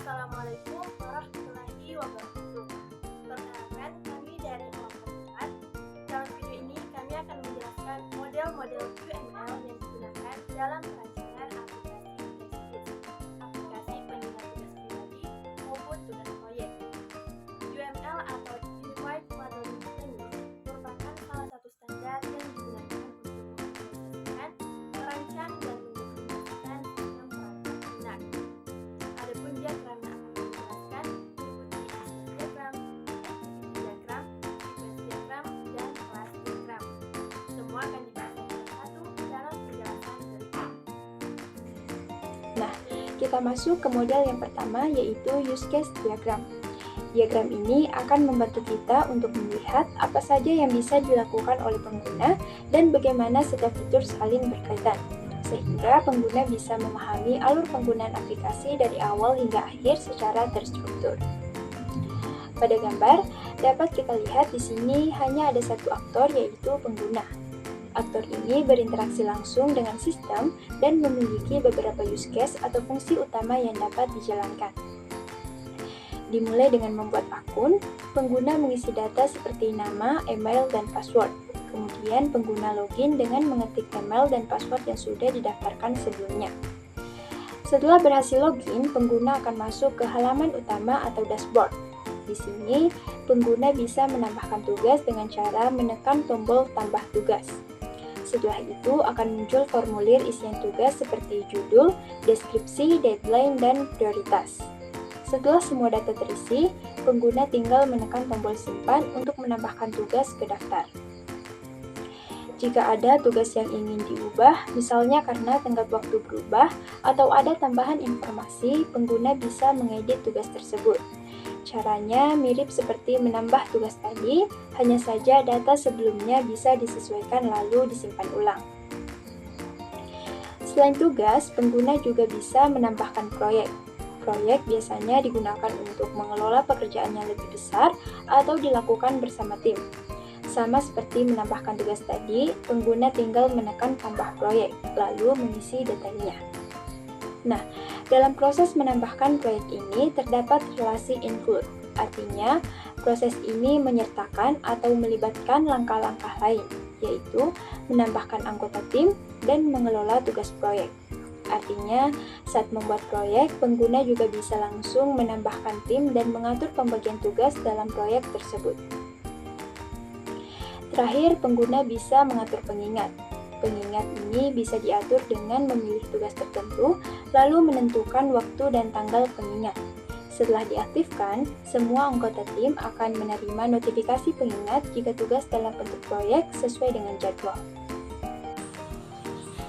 Assalamualaikum warahmatullahi wabarakatuh. Perkenalkan, kami dari kelompok 4. Dalam video ini kami akan menjelaskan model-model UML yang digunakan dalam perancangan aplikasi pengingat tugas pribadi maupun tugas proyek. UML atau Unified Modeling Language merupakan salah satu standar yang digunakan untuk mengaplikasikan, merancang, dan mendefinisikan sistem peralatan lunak. Adapun diagram yang akan dijelaskan meliputi akses diagram, activity diagram, sequence diagram, dan kelas diagram. Semua akan dibahas satu dalam penjelasan berikut. Nah, kita masuk ke model yang pertama, yaitu use case diagram. Diagram ini akan membantu kita untuk melihat apa saja yang bisa dilakukan oleh pengguna dan bagaimana setiap fitur saling berkaitan, sehingga pengguna bisa memahami alur penggunaan aplikasi dari awal hingga akhir secara terstruktur. Pada gambar, dapat kita lihat di sini hanya ada satu aktor, yaitu pengguna. Aktor ini berinteraksi langsung dengan sistem dan memiliki beberapa use case atau fungsi utama yang dapat dijalankan. Dimulai dengan membuat akun, pengguna mengisi data seperti nama, email, dan password. Kemudian pengguna login dengan mengetik email dan password yang sudah didaftarkan sebelumnya. Setelah berhasil login, pengguna akan masuk ke halaman utama atau dashboard. Di sini, pengguna bisa menambahkan tugas dengan cara menekan tombol tambah tugas. Setelah itu akan muncul formulir isian tugas seperti judul, deskripsi, deadline, dan prioritas. Setelah semua data terisi, pengguna tinggal menekan tombol simpan untuk menambahkan tugas ke daftar. Jika ada tugas yang ingin diubah, misalnya karena tenggat waktu berubah atau ada tambahan informasi, pengguna bisa mengedit tugas tersebut. Caranya mirip seperti menambah tugas tadi, hanya saja data sebelumnya bisa disesuaikan lalu disimpan ulang. Selain tugas, pengguna juga bisa menambahkan proyek. Proyek biasanya digunakan untuk mengelola pekerjaan yang lebih besar atau dilakukan bersama tim. Sama seperti menambahkan tugas tadi, pengguna tinggal menekan tambah proyek, lalu mengisi detailnya. Nah, dalam proses menambahkan proyek ini terdapat relasi include, artinya proses ini menyertakan atau melibatkan langkah-langkah lain, yaitu menambahkan anggota tim dan mengelola tugas proyek. Artinya, saat membuat proyek, pengguna juga bisa langsung menambahkan tim dan mengatur pembagian tugas dalam proyek tersebut. Terakhir, pengguna bisa mengatur pengingat. Pengingat ini bisa diatur dengan memilih tugas tertentu, lalu menentukan waktu dan tanggal pengingat. Setelah diaktifkan, semua anggota tim akan menerima notifikasi pengingat jika tugas dalam bentuk proyek sesuai dengan jadwal.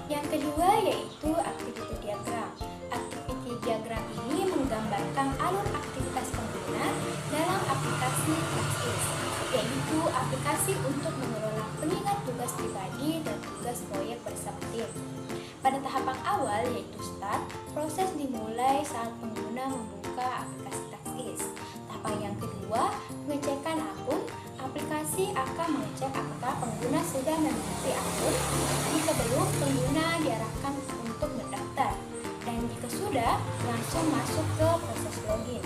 Yang kedua yaitu activity diagram. Activity diagram ini menggambarkan alur aktivitas pengguna dalam aplikasi TaskIS, yaitu aplikasi untuk mengelola pengingat tugas pribadi dan tugas proyek bersama tim. Pada tahapan awal yaitu start, proses dimulai saat pengguna membuka aplikasi TaskIS. Tahapan yang kedua, pengecekan akun. Aplikasi akan mengecek apakah pengguna sudah memiliki akun. Jika belum, pengguna diarahkan untuk mendaftar. Dan jika sudah, langsung masuk ke proses login.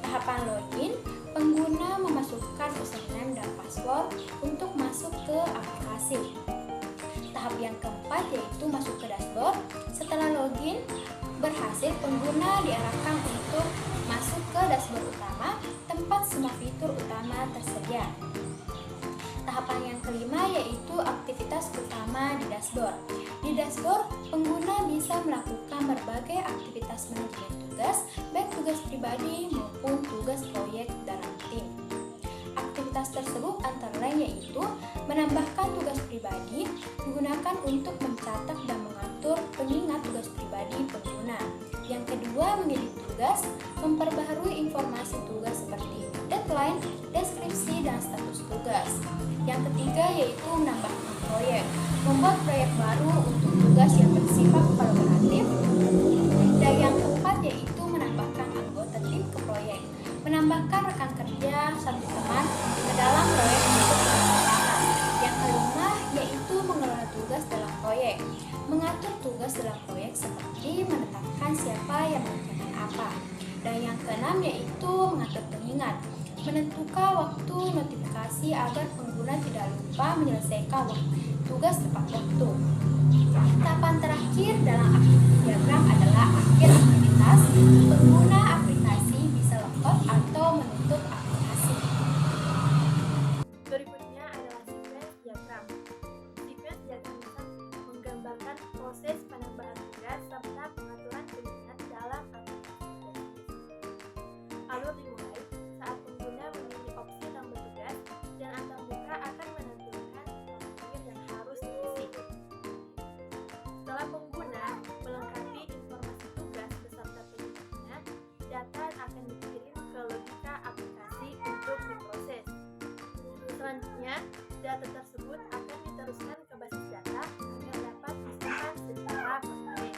Tahapan login, pengguna memasukkan username dan password untuk masuk ke aplikasi. Tahap yang keempat yaitu masuk ke dashboard. Setelah login berhasil, pengguna diarahkan untuk masuk ke dashboard utama, tempat semua fitur utama tersedia. Tahapan yang kelima yaitu aktivitas utama di dashboard. Di dashboard, pengguna bisa melakukan berbagai aktivitas manajemen tugas, baik tugas pribadi maupun tugas proyek dalam tim. Aktivitas tersebut antara lain yaitu menambahkan tugas pribadi digunakan untuk mencatat dan mengatur pengingat tugas pribadi pengguna. Yang kedua, memilih tugas, memperbaharui informasi tugas seperti deadline, deskripsi, dan status tugas. Yang ketiga yaitu menambahkan proyek, membuat proyek baru untuk tugas yang bersifat kolaboratif. Dan yang keempat yaitu menambahkan anggota tim ke proyek, menambahkan rekan kerja satu teman ke dalam proyek untuk bersama. Yang kelima yaitu mengelola tugas dalam proyek, mengatur tugas dalam proyek seperti menetapkan siapa yang mengerjakan apa. Dan yang keenam yaitu mengatur pengingat, menentukan waktu notifikasi agar pengguna tidak lupa menyelesaikan tugas tepat waktu. Tahapan terakhir dalam aktiviti diagram adalah akhir aktivitas. Pengguna aplikasi bisa logout atau menutup aplikasi. Berikutnya adalah sequence diagram. Sequence diagram bisa menggambarkan proses penambahan tugas serta pengaturan pengingat dalam aplikasi tersebut. Alur dimulai saat pengguna memilih opsi tambah tugas dan antarmuka akan menampilkan formulir yang harus diisi. Setelah pengguna melengkapi informasi tugas beserta pengingatnya, data akan dikirim ke logika aplikasi untuk diproses. Selanjutnya, data tersebut akan diteruskan ke basis data agar dapat disimpan secara permanen.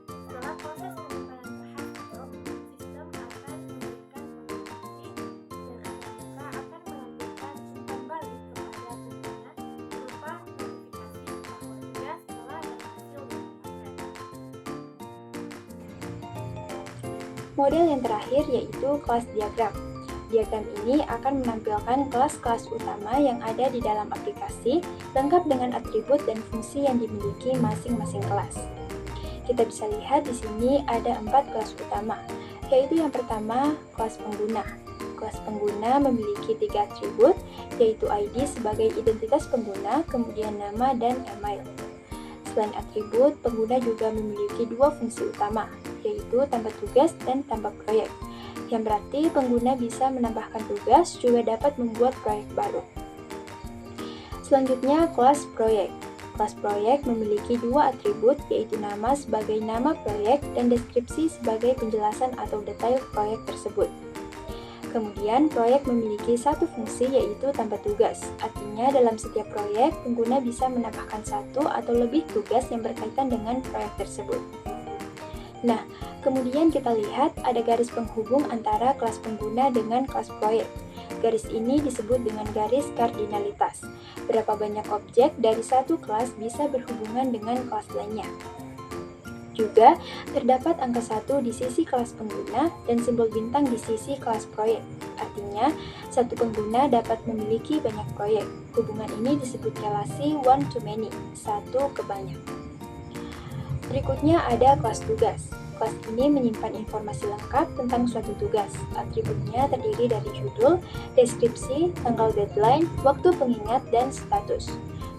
Setelah proses penyimpanan berhasil, sistem akan memberikan konfirmasi dan antarmuka akan menampilkan umpan balik kepada pengguna berupa notifikasi bahwa tugas telah berhasil dilakukan. Model yang terakhir yaitu kelas diagram. Diagram ini akan menampilkan kelas-kelas utama yang ada di dalam aplikasi, lengkap dengan atribut dan fungsi yang dimiliki masing-masing kelas. Kita bisa lihat di sini ada 4 kelas utama, yaitu yang pertama, kelas pengguna. Kelas pengguna memiliki 3 atribut, yaitu ID sebagai identitas pengguna, kemudian nama dan email. Selain atribut, pengguna juga memiliki 2 fungsi utama, yaitu tambah tugas dan tambah proyek. Yang berarti pengguna bisa menambahkan tugas, juga dapat membuat proyek baru. Selanjutnya, kelas proyek. Kelas proyek memiliki 2 atribut, yaitu nama sebagai nama proyek dan deskripsi sebagai penjelasan atau detail proyek tersebut. Kemudian, proyek memiliki 1 fungsi, yaitu tambah tugas. Artinya, dalam setiap proyek, pengguna bisa menambahkan 1 atau lebih tugas yang berkaitan dengan proyek tersebut. Nah, kemudian kita lihat ada garis penghubung antara kelas pengguna dengan kelas proyek. Garis ini disebut dengan garis kardinalitas. Berapa banyak objek dari satu kelas bisa berhubungan dengan kelas lainnya. Juga, terdapat angka 1 di sisi kelas pengguna dan simbol bintang di sisi kelas proyek. Artinya, satu pengguna dapat memiliki banyak proyek. Hubungan ini disebut relasi one to many, satu ke banyak. Berikutnya ada kelas tugas. Kelas ini menyimpan informasi lengkap tentang suatu tugas. Atributnya terdiri dari judul, deskripsi, tanggal deadline, waktu pengingat, dan status.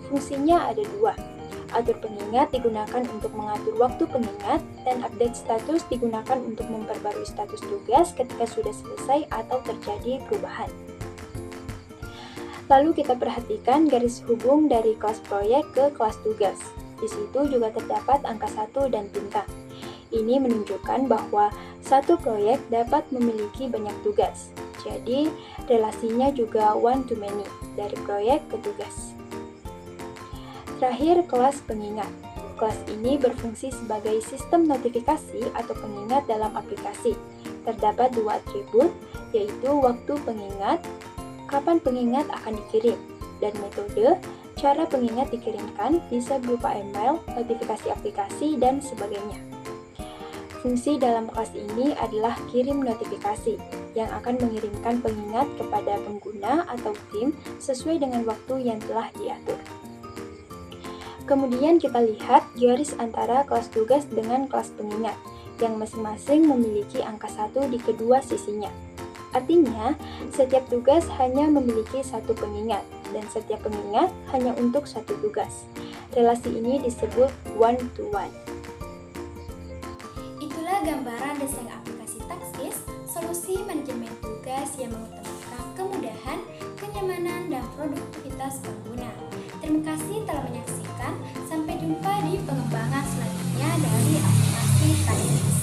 Fungsinya ada 2. Atur pengingat digunakan untuk mengatur waktu pengingat, dan update status digunakan untuk memperbarui status tugas ketika sudah selesai atau terjadi perubahan. Lalu kita perhatikan garis hubung dari kelas proyek ke kelas tugas. Di situ juga terdapat angka 1 dan bintang. Ini menunjukkan bahwa satu proyek dapat memiliki banyak tugas. Jadi, relasinya juga one to many, dari proyek ke tugas. Terakhir, kelas pengingat. Kelas ini berfungsi sebagai sistem notifikasi atau pengingat dalam aplikasi. Terdapat 2 atribut, yaitu waktu pengingat, kapan pengingat akan dikirim, dan metode. Cara pengingat dikirimkan bisa berupa email, notifikasi aplikasi, dan sebagainya. Fungsi dalam kelas ini adalah kirim notifikasi, yang akan mengirimkan pengingat kepada pengguna atau tim sesuai dengan waktu yang telah diatur. Kemudian kita lihat garis antara kelas tugas dengan kelas pengingat, yang masing-masing memiliki angka 1 di kedua sisinya. Artinya, setiap tugas hanya memiliki 1 pengingat, dan setiap pengingat hanya untuk 1 tugas. Relasi ini disebut one to one. Itulah gambaran desain aplikasi Taxis, solusi manajemen tugas yang mengutamakan kemudahan, kenyamanan, dan produktivitas pengguna. Terima kasih telah menyaksikan. Sampai jumpa di pengembangan selanjutnya dari aplikasi Taxis.